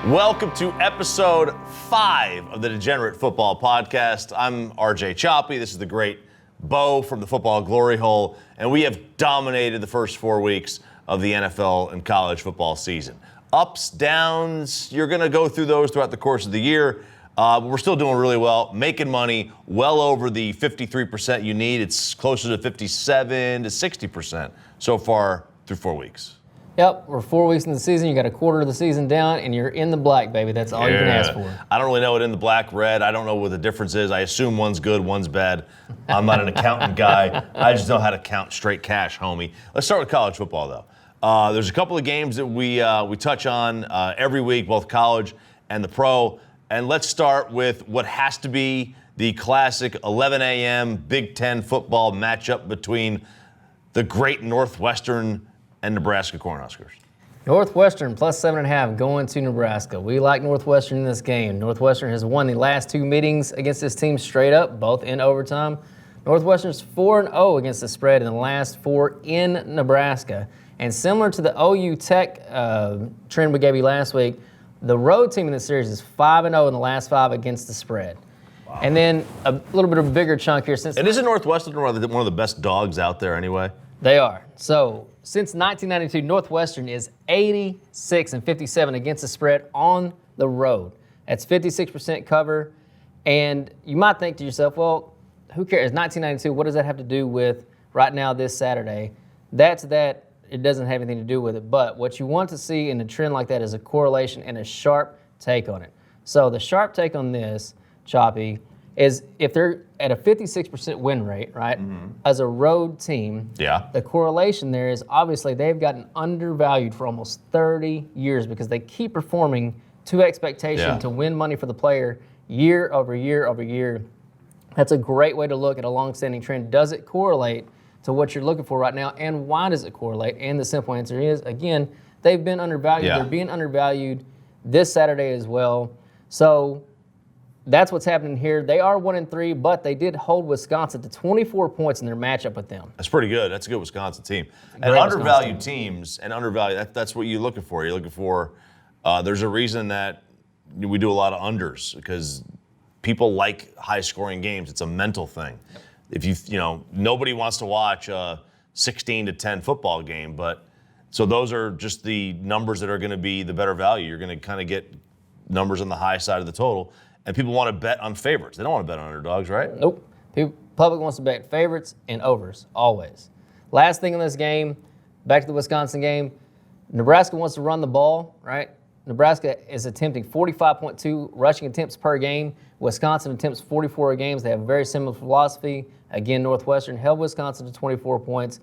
Welcome to episode 5 of the Degenerate Football Podcast. I'm RJ Choppy. This is the great Bo from the Football Glory Hole, and we have dominated the first 4 weeks of the NFL and college football season. Ups, downs, you're going to go through those throughout the course of the year, but we're still doing really well, making money well over the 53% you need. It's closer to 57 to 60% so far through 4 weeks. Yep, we're 4 weeks in the season. You got a quarter of the season down, and you're in the black, baby. That's all you can ask for. I don't really know what in the black, red. I don't know what the difference is. I assume one's good, one's bad. I'm not an accountant guy. I just know how to count straight cash, homie. Let's start with college football, though. There's a couple of games that we touch on every week, both college and the pro. And let's start with what has to be the classic 11 a.m. Big Ten football matchup between the great Northwestern and Nebraska Cornhuskers. Northwestern plus 7.5 going to Nebraska. We like Northwestern in this game. Northwestern has won the last 2 meetings against this team straight up, both in overtime. Northwestern's 4-0 against the spread in the last 4 in Nebraska. And similar to the OU Tech trend we gave you last week, the road team in this series is 5-0 in the last 5 against the spread. Wow. And then a little bit of a bigger chunk here. And isn't Northwestern one of the best dogs out there anyway? They are. So since 1992, Northwestern is 86-57 against the spread on the road. That's 56% cover. And you might think to yourself, well, who cares? 1992, what does that have to do with right now this Saturday? It doesn't have anything to do with it. But what you want to see in a trend like that is a correlation and a sharp take on it. So the sharp take on this, Choppy, is if they're at a 56% win rate, right, as a road team, the correlation there is obviously they've gotten undervalued for almost 30 years because they keep performing to expectation to win money for the player year over year over year. That's a great way to look at a long-standing trend. Does it correlate to what you're looking for right now, and why does it correlate? And the simple answer is, again, they've been undervalued. They're being undervalued this Saturday as well. So that's what's happening here. They are 1-3, but they did hold Wisconsin to 24 points in their matchup with them. That's pretty good. That's a good Wisconsin team. And undervalued teams, that's what you're looking for. You're looking for, there's a reason that we do a lot of unders because people like high-scoring games. It's a mental thing. If nobody wants to watch a 16-10 football game, but so those are just the numbers that are going to be the better value. You're going to kind of get numbers on the high side of the total. And people want to bet on favorites. They don't want to bet on underdogs, right? Nope. Public wants to bet favorites and overs, always. Last thing in this game, back to the Wisconsin game, Nebraska wants to run the ball, right? Nebraska is attempting 45.2 rushing attempts per game. Wisconsin attempts 44 games. They have a very similar philosophy. Again, Northwestern held Wisconsin to 24 points.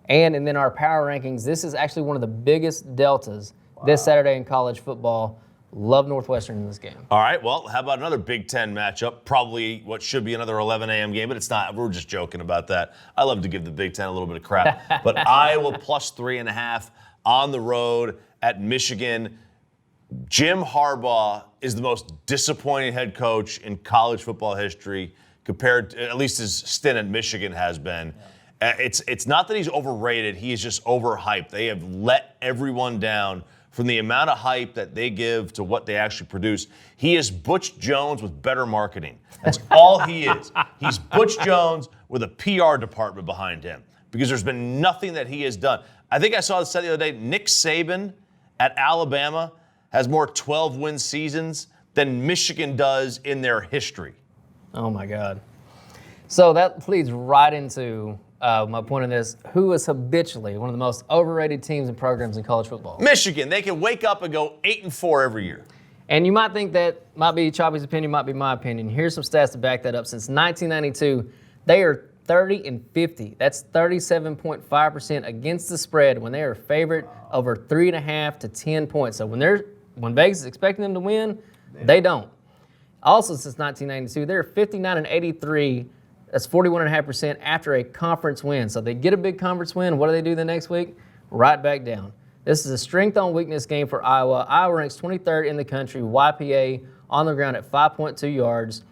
And then our power rankings, this is actually one of the biggest deltas this Saturday in college football. Love Northwestern in this game. All right, well, how about another Big Ten matchup? Probably what should be another 11 a.m. game, but it's not. We're just joking about that. I love to give the Big Ten a little bit of crap. But Iowa plus 3.5 on the road at Michigan. Jim Harbaugh is the most disappointing head coach in college football history compared to, at least his stint at Michigan has been. It's not that he's overrated. He is just overhyped. They have let everyone down from the amount of hype that they give to what they actually produce. He is Butch Jones with better marketing. That's all he is. He's Butch Jones with a PR department behind him because there's been nothing that he has done. I think I saw this the other day. Nick Saban at Alabama has more 12-win seasons than Michigan does in their history. Oh, my God. So that leads right into my point in this, who is habitually one of the most overrated teams and programs in college football? Michigan. They can wake up and go 8-4 every year. And you might think that might be Choppy's opinion, might be my opinion. Here's some stats to back that up. Since 1992, they are 30-50. That's 37.5% against the spread when they are favored over 3.5 to 10 points. So when Vegas is expecting them to win, they don't. Also, since 1992, they're 59-83. That's 41.5% after a conference win. So they get a big conference win. What do they do the next week? Right back down. This is a strength on weakness game for Iowa. Iowa ranks 23rd in the country, YPA on the ground at 5.2 yards.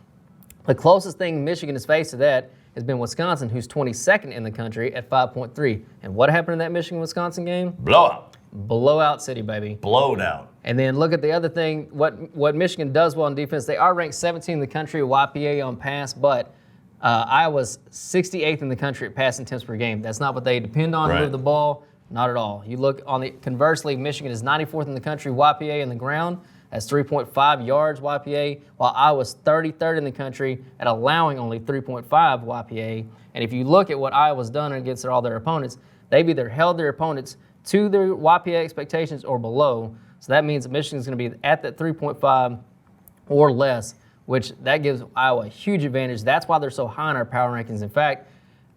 The closest thing Michigan has faced to that has been Wisconsin, who's 22nd in the country at 5.3. And what happened in that Michigan-Wisconsin game? Blowout. Blowout city, baby. Blowed out. And then look at the other thing. What Michigan does well in defense, they are ranked 17th in the country YPA on pass, but Iowa's 68th in the country at passing attempts per game. That's not what they depend on to move the ball. Not at all. You look on the conversely, Michigan is 94th in the country YPA in the ground. That's 3.5 yards YPA, while Iowa's 33rd in the country at allowing only 3.5 YPA. And if you look at what Iowa's done against all their opponents, they've either held their opponents to their YPA expectations or below. So that means that Michigan's going to be at that 3.5 or less, which that gives Iowa a huge advantage. That's why they're so high in our power rankings. In fact,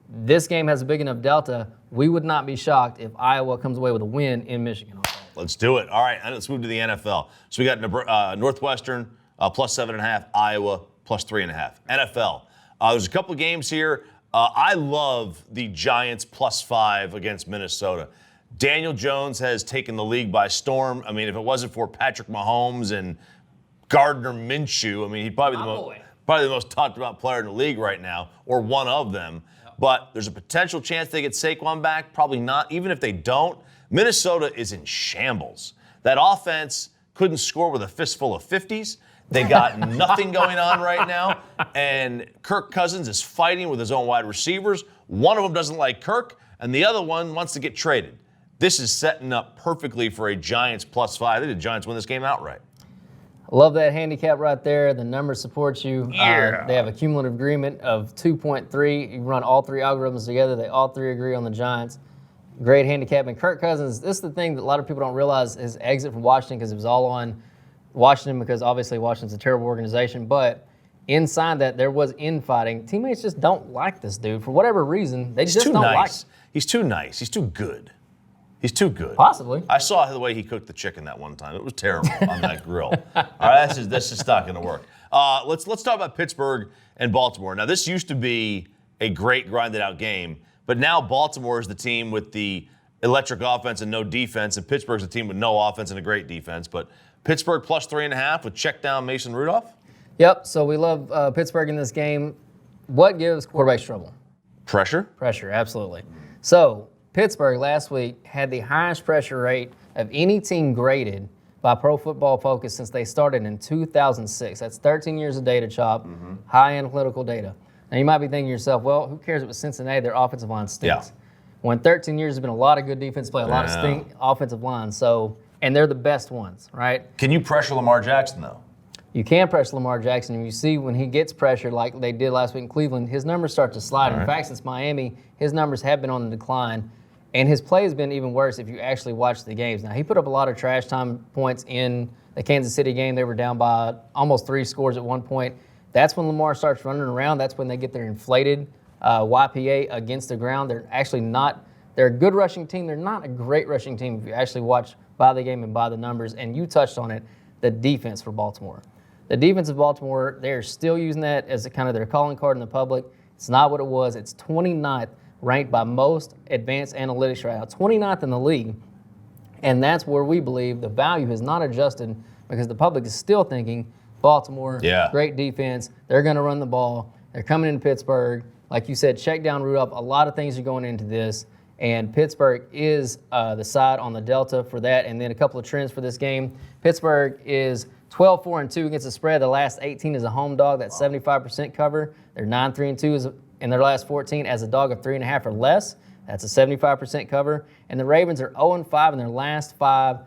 this game has a big enough delta. We would not be shocked if Iowa comes away with a win in Michigan. Let's do it. All right, and let's move to the NFL. So we got Northwestern plus 7.5, Iowa plus 3.5. NFL. There's a couple of games here. I love the Giants plus 5 against Minnesota. Daniel Jones has taken the league by storm. I mean, if it wasn't for Patrick Mahomes and Gardner Minshew, I mean, he'd probably the most talked about player in the league right now, or one of them. Yep. But there's a potential chance they get Saquon back. Probably not. Even if they don't, Minnesota is in shambles. That offense couldn't score with a fistful of 50s. They got nothing going on right now. And Kirk Cousins is fighting with his own wide receivers. One of them doesn't like Kirk, and the other one wants to get traded. This is setting up perfectly for a Giants plus 5. I think the Giants win this game outright. Love that handicap right there. The numbers support you. Yeah. They have a cumulative agreement of 2.3. You run all three algorithms together. They all three agree on the Giants. Great handicap. And Kirk Cousins, this is the thing that a lot of people don't realize, his exit from Washington, because it was all on Washington, because obviously Washington's a terrible organization. But inside that, there was infighting. Teammates just don't like this dude. For whatever reason, they just don't like him. He's too nice. He's too good. He's too good. Possibly. I saw the way he cooked the chicken that one time. It was terrible on that grill. All right, this is not going to work. Let's talk about Pittsburgh and Baltimore. Now, this used to be a great grinded-out game, but now Baltimore is the team with the electric offense and no defense, and Pittsburgh's the team with no offense and a great defense. But Pittsburgh plus 3.5 with check down Mason Rudolph? Yep, so we love Pittsburgh in this game. What gives quarterbacks trouble? Pressure? Pressure, absolutely. So Pittsburgh last week had the highest pressure rate of any team graded by Pro Football Focus since they started in 2006. That's 13 years of data, Chop, high analytical data. Now, you might be thinking to yourself, well, who cares if it's Cincinnati? Their offensive line stinks. Yeah. When 13 years, there's been a lot of good defense play, a lot of offensive lines. So, and they're the best ones, right? Can you pressure Lamar Jackson, though? You can pressure Lamar Jackson, and you see when he gets pressure like they did last week in Cleveland, his numbers start to slide. In fact, since Miami, his numbers have been on the decline, and his play has been even worse if you actually watch the games. Now, he put up a lot of trash time points in the Kansas City game. They were down by almost 3 scores at one point. That's when Lamar starts running around. That's when they get their inflated YPA against the ground. They're actually not – they're a good rushing team. They're not a great rushing team if you actually watch by the game and by the numbers. And you touched on it, the defense for Baltimore. The defense of Baltimore, they're still using that as a kind of their calling card in the public. It's not what it was. It's 29th ranked by most advanced analytics right now, 29th in the league. And that's where we believe the value has not adjusted because the public is still thinking Baltimore, great defense. They're going to run the ball. They're coming into Pittsburgh. Like you said, check down Rudolph. A lot of things are going into this. And Pittsburgh is the side on the delta for that. And then a couple of trends for this game. Pittsburgh is 12-4-2 against the spread. The last 18 is a home dog. That's 75% cover. They're 9-3-2 in their last 14 as a dog of 3.5 or less. That's a 75% cover. And the Ravens are 0-5 in their last 5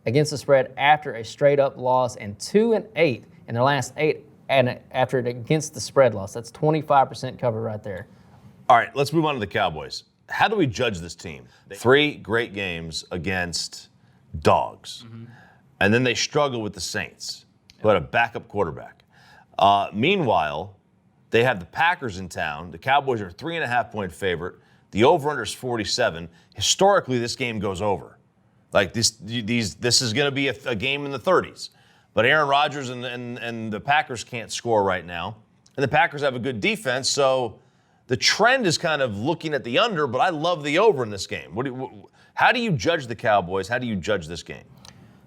against the spread after a straight-up loss, and 2-8 in their last 8 and after it against the spread loss. That's 25% cover right there. All right, let's move on to the Cowboys. How do we judge this team? 3 great games against dogs. And then they struggle with the Saints, who had a backup quarterback. Meanwhile, they have the Packers in town. The Cowboys are a 3.5-point favorite. The over-under is 47. Historically, this game goes over. Like this is going to be a game in the 30s. But Aaron Rodgers and the Packers can't score right now. And the Packers have a good defense, so the trend is kind of looking at the under, but I love the over in this game. How do you judge the Cowboys? How do you judge this game?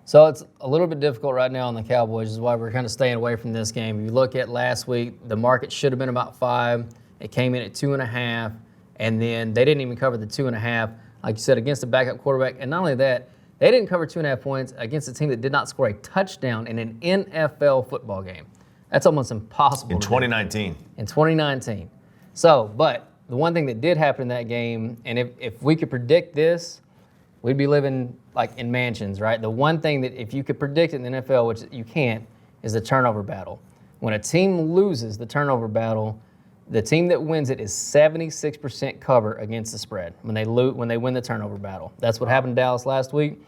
So it's a little bit difficult right now on the Cowboys, is why we're kind of staying away from this game. If you look at last week, the market should have been about 5. It came in at 2.5, and then they didn't even cover the 2.5, like you said, against a backup quarterback. And not only that, They didn't cover 2.5 points against a team that did not score a touchdown in an NFL football game. That's almost impossible. In 2019. In 2019. So, but the one thing that did happen in that game, and if we could predict this, we'd be living like in mansions, right? The one thing that if you could predict it in the NFL, which you can't, is the turnover battle. When a team loses the turnover battle, the team that wins it is 76% cover against the spread when they win the turnover battle. That's what happened to Dallas last week.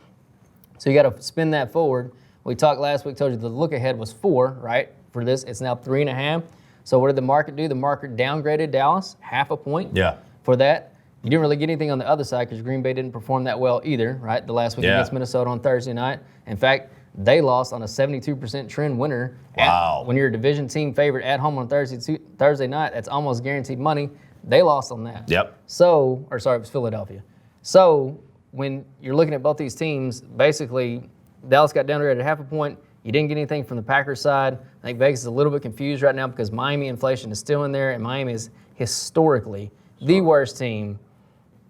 So you got to spin that forward. We talked last week, told you the look ahead was 4, right? For this, it's now 3.5. So what did the market do? The market downgraded Dallas 0.5 point. Yeah. For that. You didn't really get anything on the other side because Green Bay didn't perform that well either, right? The last week against Minnesota on Thursday night. In fact, they lost on a 72% trend winner. Wow. When you're a division team favorite at home on Thursday night, that's almost guaranteed money. They lost on that. Yep. So, it was Philadelphia. So when you're looking at both these teams, basically Dallas got downgraded 0.5 point. You didn't get anything from the Packers side. I think Vegas is a little bit confused right now because Miami inflation is still in there, and Miami is historically the worst team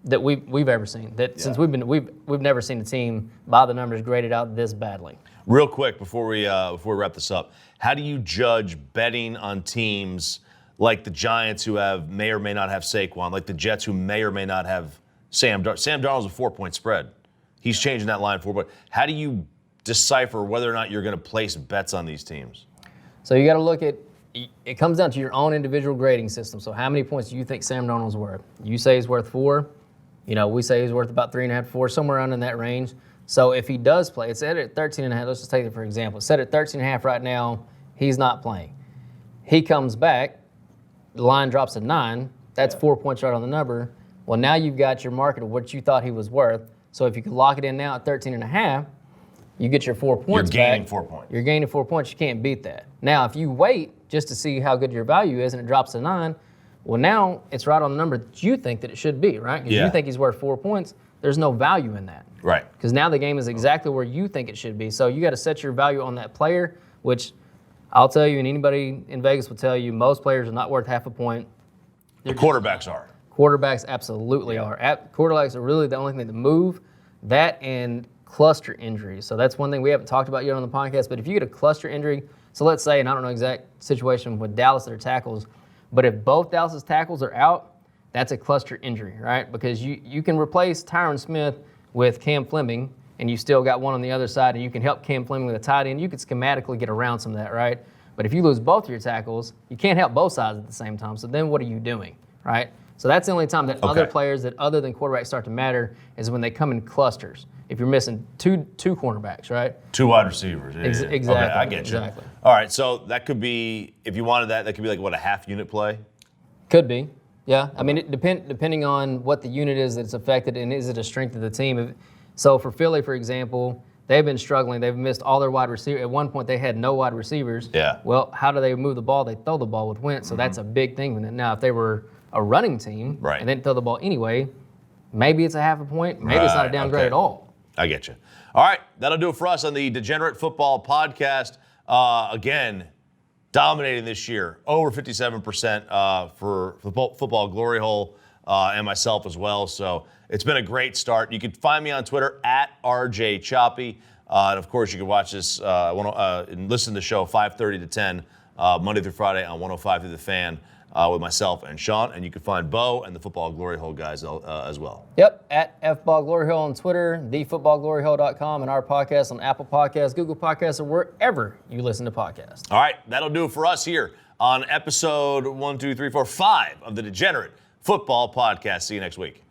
that we've ever seen. Since we've never seen a team by the numbers graded out this badly. Real quick before we wrap this up, how do you judge betting on teams like the Giants who may or may not have Saquon, like the Jets who may or may not have Sam Darnold? Sam Darnold's a 4-point spread. He's changing that line 4 points. How do you decipher whether or not you're going to place bets on these teams? So you got to look at. It comes down to your own individual grading system. So how many points do you think Sam Darnold's worth? You say he's worth 4. We say he's worth about 3.5, 4, somewhere around in that range. So if he does play, it's set at 13.5. Let's just take it for example. It's set at 13.5 right now. He's not playing. He comes back. The line drops to 9. That's 4 points right on the number. Well, now you've got your market of what you thought he was worth. So if you could lock it in now at 13.5, you get your 4 points back. You're gaining 4 points. You're gaining 4 points. You can't beat that. Now, if you wait just to see how good your value is and it drops to 9, well, now it's right on the number that you think that it should be, right? Because you think he's worth 4 points. There's no value in that. Right. Because now the game is exactly where you think it should be. So you got to set your value on that player, which I'll tell you, and anybody in Vegas will tell you, most players are not worth 0.5 point. The quarterbacks are. Quarterbacks absolutely are. Quarterbacks are really the only thing that move. That and cluster injuries. So that's one thing we haven't talked about yet on the podcast. But if you get a cluster injury, so let's say, and I don't know exact situation with Dallas, their tackles, but if both Dallas' tackles are out, that's a cluster injury, right? Because you can replace Tyron Smith with Cam Fleming, and you still got one on the other side, and you can help Cam Fleming with a tight end. You could schematically get around some of that, right? But if you lose both of your tackles, you can't help both sides at the same time. So then what are you doing, right? So that's the only time that other players that other than quarterbacks start to matter is when they come in clusters. If you're missing two cornerbacks, right? 2 wide receivers. Yeah, Exactly. Okay, I get you. Exactly. All right, so that could be, if you wanted that could be like, what, a half unit play? Could be. Yeah. I mean, depending on what the unit is that's affected and is it a strength of the team. So for Philly, for example, they've been struggling. They've missed all their wide receivers. At one point, they had no wide receivers. Yeah. Well, how do they move the ball? They throw the ball with Wentz, so that's a big thing. Now, if they were a running team and then throw the ball anyway, maybe it's a 0.5 point. Maybe it's not a downgrade at all. I get you. All right, that'll do it for us on the Degenerate Football Podcast. Again, dominating this year, over 57% for Football Glory Hole and myself as well. So it's been a great start. You can find me on Twitter at RJ Choppy. And of course, you can watch this and listen to the show 5:30 to 10 Monday through Friday on 105 through the Fan with myself and Sean. And you can find Bo and the Football Glory Hole guys as well. Yep, at FBall Glory Hole on Twitter, thefootballgloryhole.com, and our podcast on Apple Podcasts, Google Podcasts, or wherever you listen to podcasts. All right, that'll do it for us here on episode 5 of the Degenerate Football Podcast. See you next week.